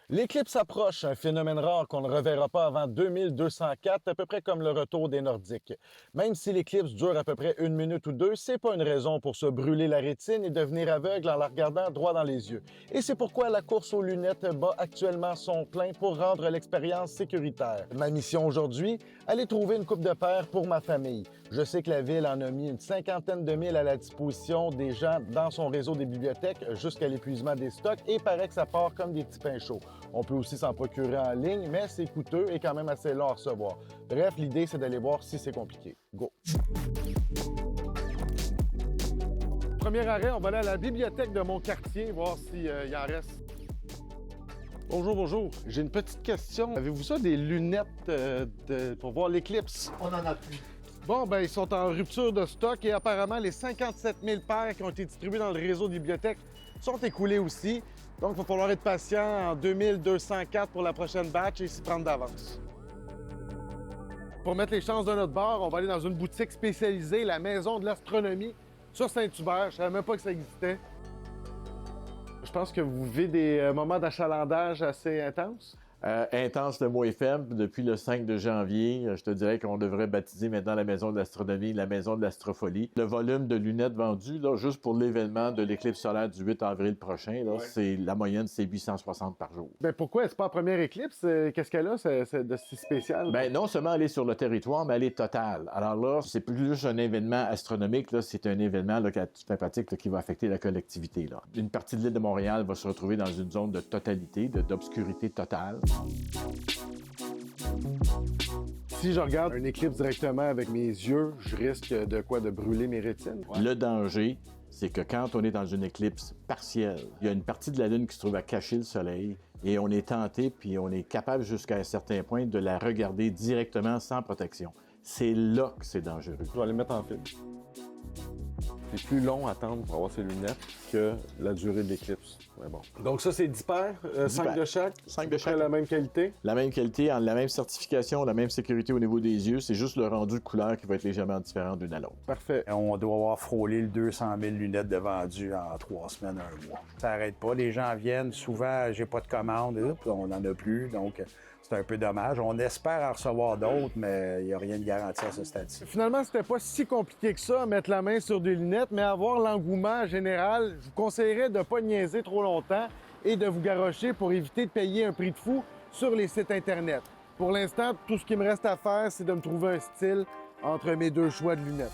L'éclipse approche, un phénomène rare qu'on ne reverra pas avant 2204, à peu près comme le retour des Nordiques. Même si l'éclipse dure à peu près 1 minute ou 2, c'est pas une raison pour se brûler la rétine et devenir aveugle en la regardant droit dans les yeux. Et c'est pourquoi la course aux lunettes bat actuellement son plein pour rendre l'expérience sécuritaire. Ma mission aujourd'hui, aller trouver une coupe de paires pour ma famille. Je sais que la ville en a mis une 50aine de mille à la disposition des gens dans son réseau des bibliothèques jusqu'à l'épuisement des stocks et paraît que ça part comme des petits pains chauds. On peut aussi s'en procurer en ligne, mais c'est coûteux et quand même assez long à recevoir. Bref, l'idée, c'est d'aller voir si c'est compliqué. Go! Premier arrêt, on va aller à la bibliothèque de mon quartier, voir s'il y en reste. Bonjour, bonjour. J'ai une petite question. Avez-vous ça, des lunettes pour voir l'éclipse? On en a plus. Bon, ben ils sont en rupture de stock et apparemment, les 57 000 paires qui ont été distribuées dans le réseau des bibliothèques sont écoulées aussi. Donc, il va falloir être patient en 2204 pour la prochaine batch et s'y prendre d'avance. Pour mettre les chances de notre bord, on va aller dans une boutique spécialisée, la Maison de l'Astronomie, sur Saint-Hubert. Je savais même pas que ça existait. Je pense que vous vivez des moments d'achalandage assez intenses. Intense, le mot est faible. Depuis le 5 de janvier, je te dirais qu'on devrait baptiser maintenant la Maison de l'Astronomie, la Maison de l'Astropholie. Le volume de lunettes vendues, là, juste pour l'événement de l'éclipse solaire du 8 avril prochain, là, c'est la moyenne, c'est 860 par jour. Ben pourquoi? C'est pas la première éclipse? Qu'est-ce qu'elle a c'est de si spécial? Ben non seulement elle est sur le territoire, mais elle est totale. Alors là, c'est plus juste un événement astronomique, là, c'est un événement là, sympathique là, qui va affecter la collectivité. Là. Une partie de l'île de Montréal va se retrouver dans une zone de totalité, d'obscurité totale. Si je regarde une éclipse directement avec mes yeux, je risque de quoi? De brûler mes rétines? Ouais. Le danger, c'est que quand on est dans une éclipse partielle, il y a une partie de la Lune qui se trouve à cacher le Soleil et on est tenté, puis on est capable jusqu'à un certain point de la regarder directement sans protection. C'est là que c'est dangereux. Je vais les mettre en fil. C'est plus long à attendre pour avoir ces lunettes que la durée de l'éclipse. Ouais, bon. Donc ça, c'est 10 paires, 5 de chaque. 5 de chaque. La même qualité. La même qualité, la même certification, la même sécurité au niveau des yeux. C'est juste le rendu de couleur qui va être légèrement différent d'une à l'autre. Parfait. On doit avoir frôlé le 200 000 lunettes de vendues en 3 semaines, 1 mois. Ça n'arrête pas. Les gens viennent souvent, j'ai pas de commande, on n'en a plus. Donc, c'est un peu dommage. On espère en recevoir d'autres, mais il n'y a rien de garanti à ce stade-ci. Finalement, c'était pas si compliqué que ça, mettre la main sur des lunettes, mais avoir l'engouement général, je vous conseillerais de ne pas niaiser trop longtemps et de vous garrocher pour éviter de payer un prix de fou sur les sites Internet. Pour l'instant, tout ce qui me reste à faire, c'est de me trouver un style entre mes deux choix de lunettes.